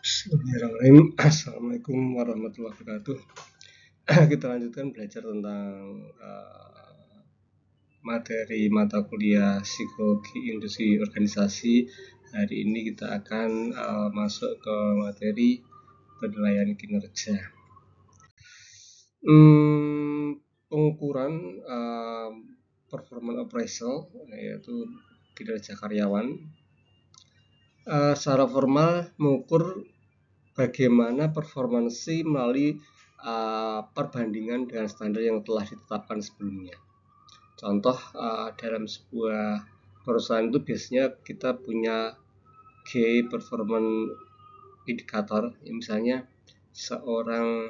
Bismillahirrahmanirrahim. Assalamualaikum warahmatullahi wabarakatuh. Kita lanjutkan belajar tentang materi mata kuliah Psikologi Industri Organisasi. Hari ini kita akan masuk ke materi penilaian kinerja. Pengukuran performance appraisal, yaitu kinerja karyawan. Secara formal mengukur bagaimana performansi melalui perbandingan dengan standar yang telah ditetapkan sebelumnya. Contoh, dalam sebuah perusahaan itu biasanya kita punya key performance indikator. Misalnya seorang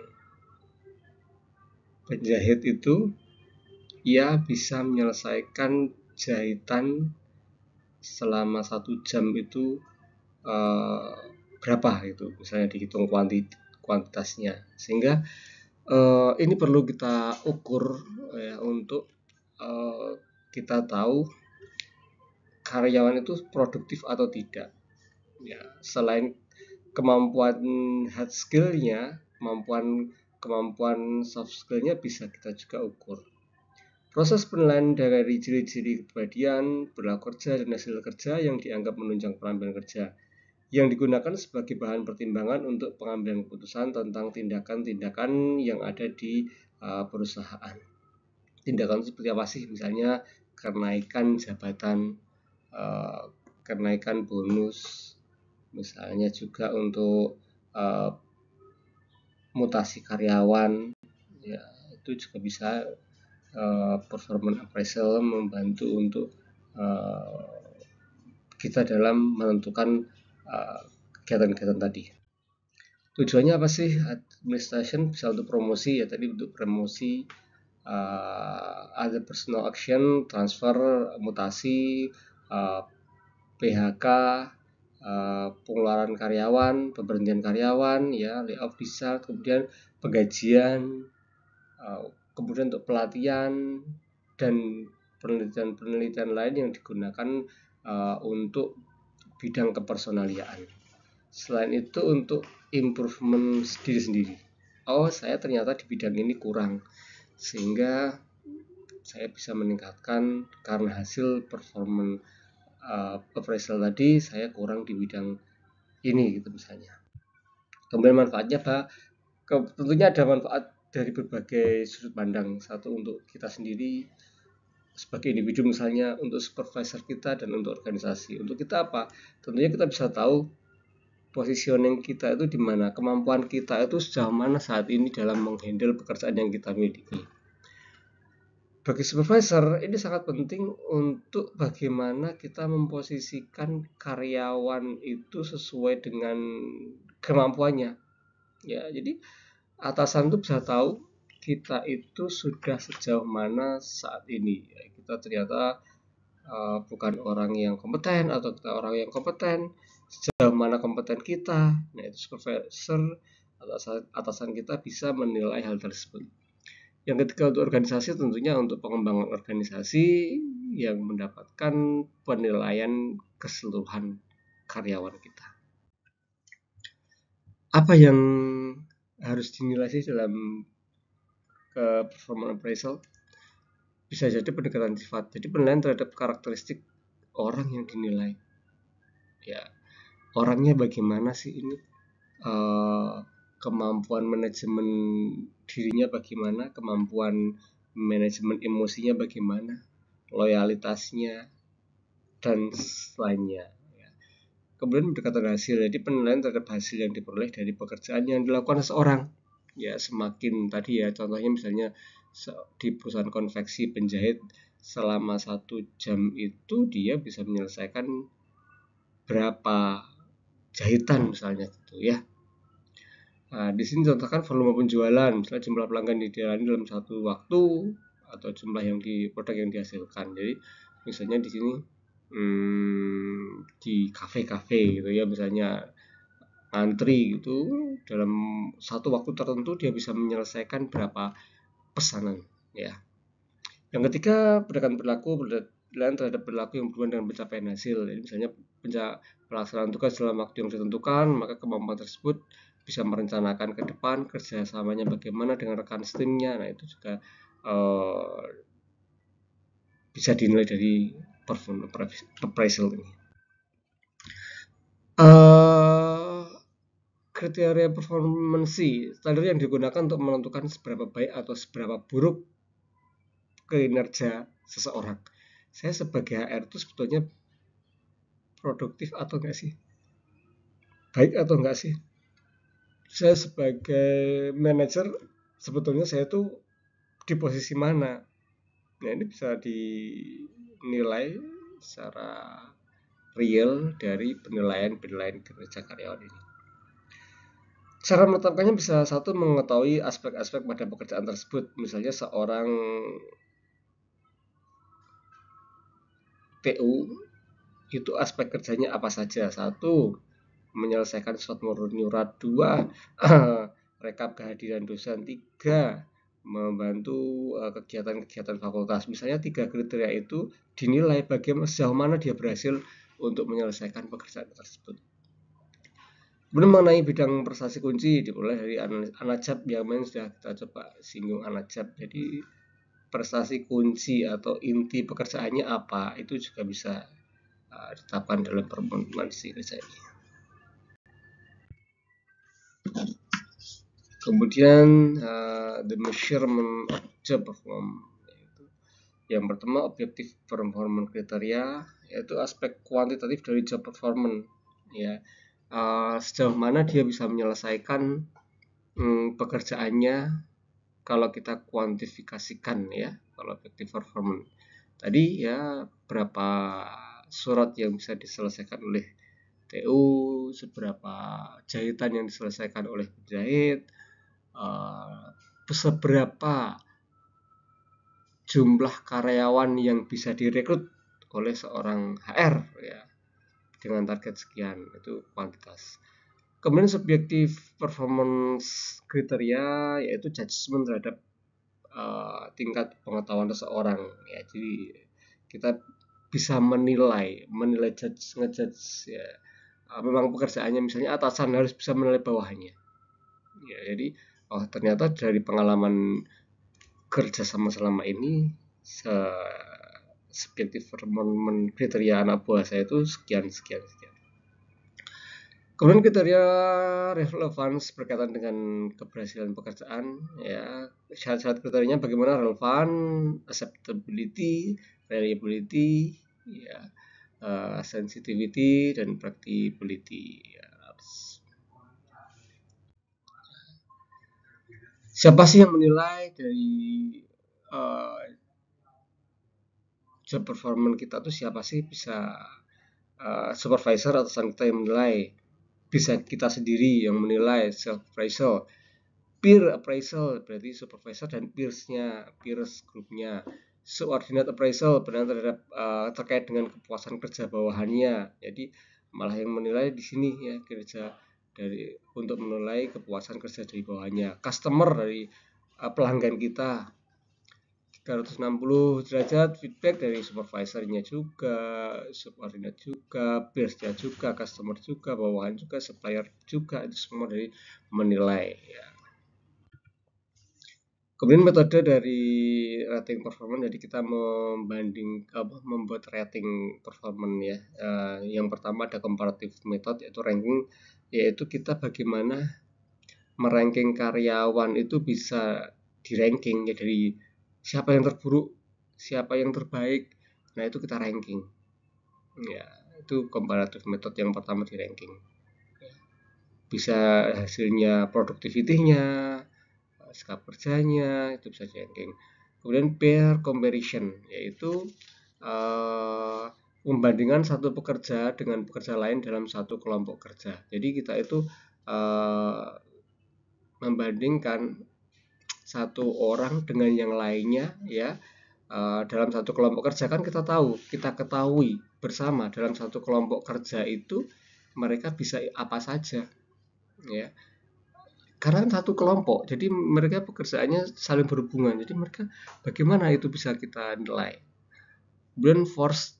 penjahit itu ia bisa menyelesaikan jahitan selama 1 jam itu berapa itu, misalnya dihitung kuantitasnya, sehingga ini perlu kita ukur ya, untuk kita tahu karyawan itu produktif atau tidak ya. Selain kemampuan hard skillnya, kemampuan soft skillnya bisa kita juga ukur. Proses penilaian dari ciri-ciri kepribadian, perilaku kerja, dan hasil kerja yang dianggap menunjang pengambilan kerja, yang digunakan sebagai bahan pertimbangan untuk pengambilan keputusan tentang tindakan-tindakan yang ada di perusahaan. Tindakan seperti apa sih? Misalnya kenaikan jabatan, kenaikan bonus, misalnya juga untuk mutasi karyawan, ya itu juga bisa performance appraisal membantu untuk kita dalam menentukan kegiatan-kegiatan tadi. Tujuannya apa sih? Administration bisa untuk promosi, ya tadi untuk promosi, ada personal action, transfer, mutasi, PHK, pengeluaran karyawan, pemberhentian karyawan, ya layoff bisa, kemudian penggajian, kemudian untuk pelatihan dan penelitian lain yang digunakan untuk bidang kepersonaliaan. Selain itu untuk improvement diri sendiri. Oh, saya ternyata di bidang ini kurang, sehingga saya bisa meningkatkan karena hasil performance appraisal tadi saya kurang di bidang ini gitu misalnya. Kemudian manfaatnya tentunya ada manfaat dari berbagai sudut pandang. Satu untuk kita sendiri sebagai individu, misalnya untuk supervisor kita dan untuk organisasi. Untuk kita apa? Tentunya kita bisa tahu positioning kita itu di mana, kemampuan kita itu sejauh mana saat ini dalam menghandle pekerjaan yang kita miliki. Bagi supervisor ini sangat penting untuk bagaimana kita memposisikan karyawan itu sesuai dengan kemampuannya. Ya, jadi atasan itu bisa tahu kita itu sudah sejauh mana saat ini. Ya, kita ternyata bukan orang yang kompeten atau kita orang yang kompeten, sejauh mana kompeten kita. Nah, itu supervisor, atasan kita bisa menilai hal tersebut. Yang ketiga untuk organisasi, tentunya untuk pengembangan organisasi yang mendapatkan penilaian keseluruhan karyawan kita. Apa yang harus dinilai sih dalam performance appraisal? Bisa jadi pendekatan sifat, jadi penilaian terhadap karakteristik orang yang dinilai. Ya, orangnya bagaimana sih ini, kemampuan manajemen dirinya bagaimana, kemampuan manajemen emosinya bagaimana, loyalitasnya, dan lainnya. Kemudian pendekatan hasil, jadi penilaian terhadap hasil yang diperoleh dari pekerjaan yang dilakukan seseorang. Ya, semakin tadi ya, contohnya misalnya di perusahaan konveksi penjahit selama 1 jam itu dia bisa menyelesaikan berapa jahitan misalnya gitu ya. Nah, di sini contohkan volume penjualan, misalnya jumlah pelanggan dijalani dalam satu waktu atau jumlah produk yang dihasilkan. Jadi misalnya di sini di kafe-kafe gitu ya, misalnya antri gitu, dalam satu waktu tertentu dia bisa menyelesaikan berapa pesanan ya. Yang ketiga, pendekatan perilaku, penilaian terhadap perilaku yang berhubungan dengan pencapaian hasil. Jadi misalnya pelaksanaan tugas dalam waktu yang ditentukan, maka kemampuan tersebut bisa merencanakan ke depan kerjasamanya bagaimana dengan rekan setimnya. Nah, itu juga bisa dinilai dari performance appraisal ini. Kriteria performance standar yang digunakan untuk menentukan seberapa baik atau seberapa buruk kinerja seseorang. Saya sebagai HR itu sebetulnya produktif atau enggak sih? Baik atau enggak sih? Saya sebagai manajer sebetulnya saya tuh di posisi mana? Nah, ini bisa dinilai secara real dari penilaian kinerja karyawan ini. Cara menetapkannya bisa satu mengetahui aspek-aspek pada pekerjaan tersebut. Misalnya seorang TU itu aspek kerjanya apa saja. Satu, menyelesaikan surat menyurat. Dua, rekap kehadiran dosen. Tiga, membantu kegiatan-kegiatan fakultas. Misalnya 3 kriteria itu dinilai bagaimana sejauh mana dia berhasil untuk menyelesaikan pekerjaan tersebut. Kemudian mengenai bidang prestasi kunci dimulai dari Anajab yang sudah kita coba singgung Anajab. Jadi prestasi kunci atau inti pekerjaannya apa itu juga bisa ditetapkan dalam performance kerja ini. Kemudian the measurement of job performance. Yang pertama objektif performance kriteria yaitu aspek kuantitatif dari job performance ya. Sejauh mana dia bisa menyelesaikan pekerjaannya kalau kita kuantifikasikan ya. Kalau objektif performance tadi ya berapa surat yang bisa diselesaikan oleh TU, seberapa jahitan yang diselesaikan oleh penjahit, seberapa jumlah karyawan yang bisa direkrut oleh seorang HR ya dengan target sekian, itu kuantitas. Kemudian subjektif performance kriteria yaitu judgement terhadap tingkat pengetahuan seseorang ya. Jadi kita bisa menilai ngejudge ya. Memang pekerjaannya misalnya atasan harus bisa menilai bawahnya ya. Jadi ternyata dari pengalaman kerja selama ini subjektif performance kriteria anak buah saya itu sekian. Kemudian kriteria relevansi berkaitan dengan keberhasilan pekerjaan ya. Syarat-syarat kriterianya bagaimana relevan, acceptability, reliability ya, sensitivity dan practicability ya. Siapa sih yang menilai dari job performance kita tuh siapa sih? Bisa supervisor atasan kita yang menilai, bisa kita sendiri yang menilai, self appraisal, peer appraisal berarti supervisor dan peers grupnya, subordinate appraisal benar terhadap terkait dengan kepuasan kerja bawahannya. Jadi malah yang menilai di sini ya kerja dari untuk menilai kepuasan kerja dari bawahannya, customer dari pelanggan kita 360 derajat feedback dari supervisornya juga, subordinate juga, peersnya juga, customer juga, bawahan juga, supplier juga, itu semua dari menilai ya. Kemudian metode dari rating performance, jadi kita membuat rating performance ya. Yang pertama ada comparative method yaitu ranking, yaitu kita bagaimana meranking karyawan itu bisa di ranking ya, dari siapa yang terburuk, siapa yang terbaik. Nah, itu kita ranking. Ya, itu comparative method yang pertama di ranking. Bisa hasilnya productivity-nya, skala kerjanya, itu bisa di ranking. Kemudian peer comparison, yaitu membandingkan satu pekerja dengan pekerja lain dalam satu kelompok kerja. Jadi kita itu membandingkan satu orang dengan yang lainnya ya. Dalam satu kelompok kerja kan kita ketahui bersama dalam satu kelompok kerja itu mereka bisa apa saja ya, karena satu kelompok jadi mereka pekerjaannya saling berhubungan, jadi mereka bagaimana itu bisa kita nilai. Kemudian force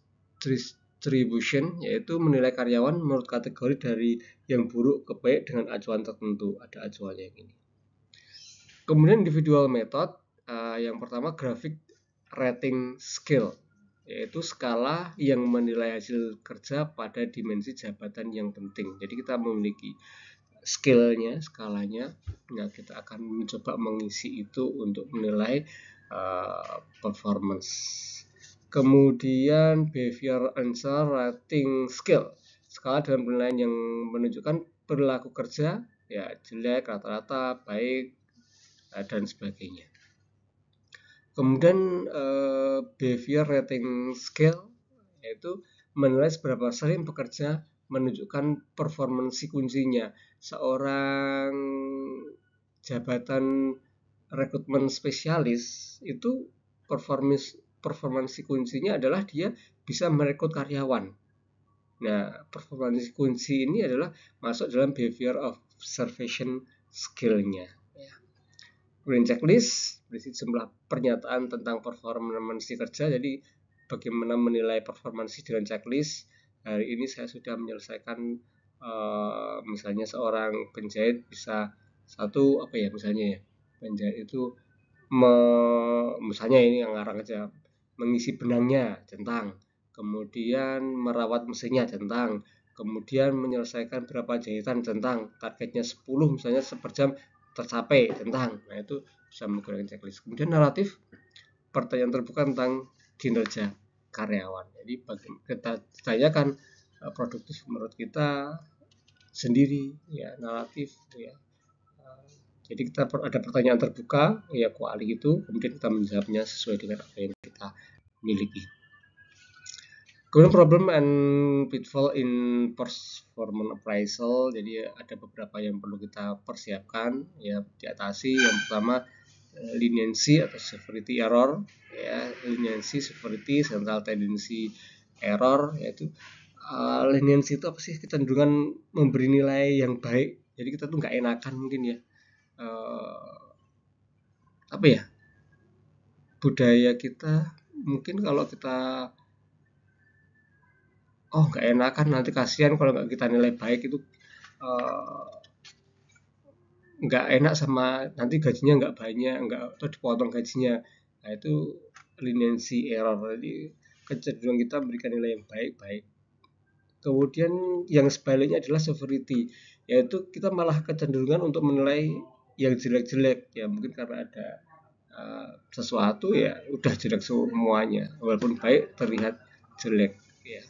attribution, yaitu menilai karyawan menurut kategori dari yang buruk ke baik dengan acuan tertentu. Ada acuannya yang ini. Kemudian individual method, yang pertama graphic rating scale, yaitu skala yang menilai hasil kerja pada dimensi jabatan yang penting. Jadi kita memiliki skalanya. Nah, kita akan mencoba mengisi itu untuk menilai performance. Kemudian behavior answer rating scale, skala dalam penilaian yang menunjukkan perilaku kerja, ya jelek, rata-rata, baik, dan sebagainya. Kemudian behavior rating scale, yaitu menilai seberapa sering pekerja menunjukkan performansi kuncinya. Seorang jabatan rekrutmen spesialis itu performansi kuncinya adalah dia bisa merekrut karyawan. Nah, performansi kunci ini adalah masuk dalam behavior observation skill-nya. Kemudian checklist berisi jumlah pernyataan tentang performansi kerja. Jadi bagaimana menilai performansi dengan checklist. Hari ini saya sudah menyelesaikan misalnya seorang penjahit bisa misalnya ya, penjahit itu misalnya ini yang ngarang aja, mengisi benangnya centang, kemudian merawat mesinnya centang, kemudian menyelesaikan berapa jahitan centang, targetnya 10 misalnya per jam tercapai centang. Nah, itu bisa menggunakan checklist. Kemudian naratif, pertanyaan terbuka tentang kinerja karyawan. Jadi kita tanyakan produktif menurut kita sendiri, ya, naratif, ya. Jadi kita ada pertanyaan terbuka, ya, kuali itu, kemudian kita menjawabnya sesuai dengan apa yang kita miliki. Kemudian problem and pitfall in performance appraisal. Jadi ada beberapa yang perlu kita persiapkan, ya, diatasi. Yang pertama leniency atau severity error, ya, leniency, severity, central tendency error, yaitu leniency itu apa sih? Kecenderungan memberi nilai yang baik. Jadi kita tuh nggak enakan mungkin ya, budaya kita mungkin kalau kita nggak enakan, nanti kasihan kalau nggak kita nilai baik, itu nggak enak sama nanti gajinya nggak banyak, atau dipotong gajinya. Nah, itu leniency error. Jadi kecenderungan kita berikan nilai yang baik-baik. Kemudian yang sebaliknya adalah severity, yaitu kita malah kecenderungan untuk menilai yang jelek-jelek, ya, mungkin karena ada sesuatu, ya udah jelek semuanya, walaupun baik terlihat jelek, ya.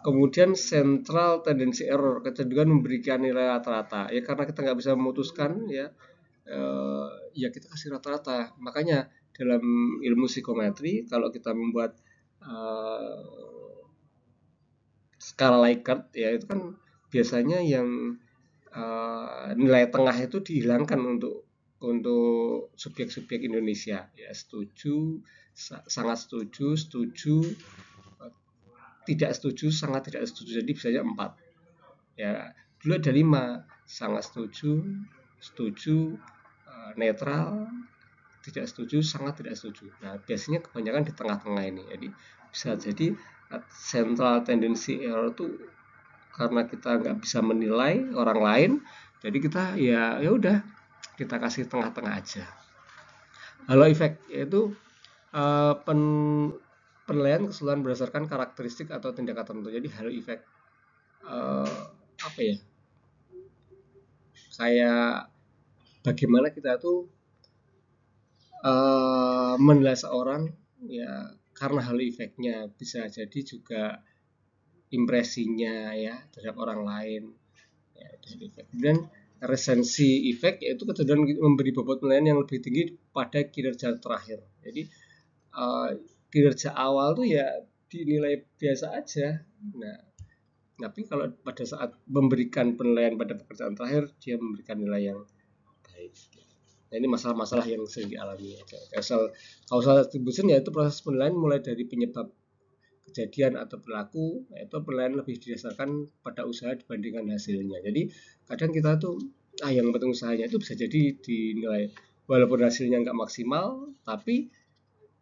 Kemudian central tendency error, kecenderungan memberikan nilai rata-rata, ya karena kita nggak bisa memutuskan, ya, ya kita kasih rata-rata. Makanya dalam ilmu psikometri kalau kita membuat skala Likert, ya itu kan biasanya yang nilai tengah itu dihilangkan untuk subjek-subjek Indonesia, ya, setuju, sangat setuju, tidak setuju, sangat tidak setuju. Jadi biasanya 4. Ya, dulu ada 5, sangat setuju, netral, tidak setuju, sangat tidak setuju. Nah, biasanya kebanyakan di tengah-tengah ini. Jadi bisa jadi central tendency error itu karena kita nggak bisa menilai orang lain, jadi kita ya udah kita kasih tengah-tengah aja. Halo effect, yaitu penilaian keseluruhan berdasarkan karakteristik atau tindakan tertentu. Jadi halo effect kayak bagaimana kita tuh menilai seorang, ya, karena halo effect-nya. Bisa jadi juga impresinya, ya, terhadap orang lain, ya, itu effect. Kemudian resensi effect, yaitu kecenderungan memberi bobot penilaian yang lebih tinggi pada kinerja terakhir. Jadi kinerja awal tuh ya dinilai biasa aja. Nah, tapi kalau pada saat memberikan penilaian pada pekerjaan terakhir, dia memberikan nilai yang baik. Nah, ini masalah-masalah yang sering dialami. Causal attribution, yaitu proses penilaian mulai dari penyebab kejadian atau perilaku, yaitu penilaian lebih didasarkan pada usaha dibandingkan hasilnya. Jadi kadang kita tuh yang penting usahanya, itu bisa jadi dinilai walaupun hasilnya nggak maksimal, tapi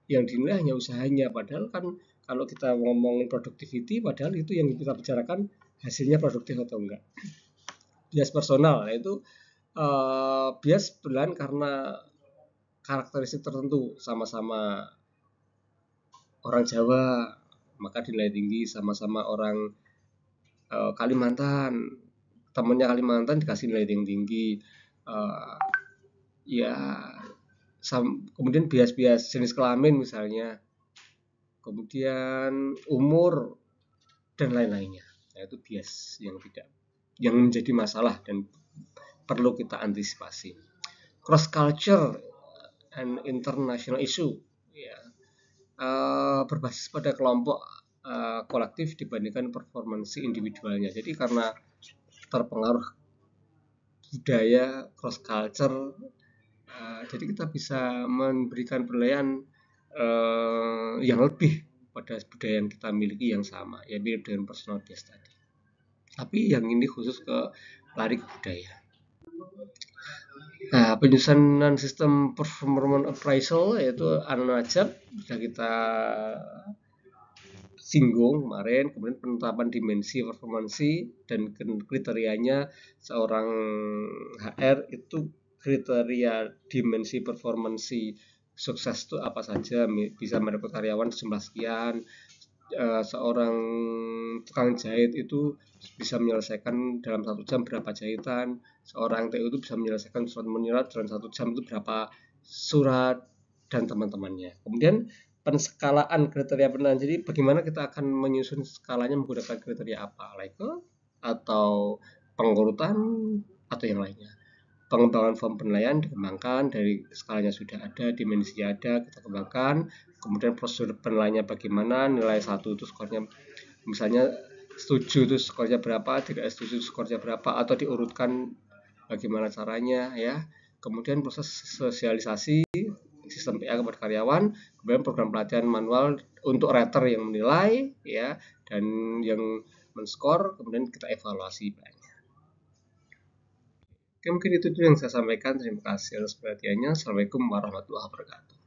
yang dinilai hanya usahanya, padahal kan kalau kita ngomongin productivity, padahal itu yang kita bicarakan hasilnya produktif atau enggak. Bias personal, yaitu bias berlain karena karakteristik tertentu, sama-sama orang Jawa maka dinilai tinggi, sama-sama orang Kalimantan, temennya Kalimantan dikasih nilai tinggi. Ya kemudian bias-bias jenis kelamin misalnya, kemudian umur dan lain-lainnya. Nah, itu bias yang menjadi masalah dan perlu kita antisipasi. Cross culture and international issue, ya, berbasis pada kelompok kolektif dibandingkan performansi individualnya. Jadi karena terpengaruh budaya cross culture, jadi kita bisa memberikan penilaian yang lebih pada budaya yang kita miliki yang sama, ya mirip dengan personal bias tadi. Tapi yang ini khusus ke lari ke budaya. Nah, penyusunan sistem performance appraisal yaitu ANAJAP sudah kita singgung kemarin. Kemudian penetapan dimensi performansi dan kriterianya seorang HR itu, kriteria dimensi performansi sukses itu apa saja, bisa merekrut karyawan jumlah sekian, seorang tukang jahit itu bisa menyelesaikan dalam 1 jam berapa jahitan, seorang TU itu bisa menyelesaikan surat menyurat dalam 1 jam itu berapa surat, dan teman-temannya. Kemudian penskalaan kriteria penilaian, jadi bagaimana kita akan menyusun skalanya menggunakan kriteria apa, level atau pengurutan atau yang lainnya. Pengembangan form penilaian dikembangkan, dari skalanya sudah ada, dimensi ada, kita kembangkan. Kemudian prosedur penilaiannya bagaimana, nilai 1 itu skornya misalnya setuju itu skornya berapa, tidak setuju skornya berapa, atau diurutkan bagaimana caranya, ya. Kemudian proses sosialisasi sistem PA kepada karyawan, kemudian program pelatihan manual untuk rater yang menilai, ya, dan yang men-skor, kemudian kita evaluasi banyak. Oke, mungkin itu dulu yang saya sampaikan. Terima kasih atas perhatiannya. Assalamualaikum warahmatullahi wabarakatuh.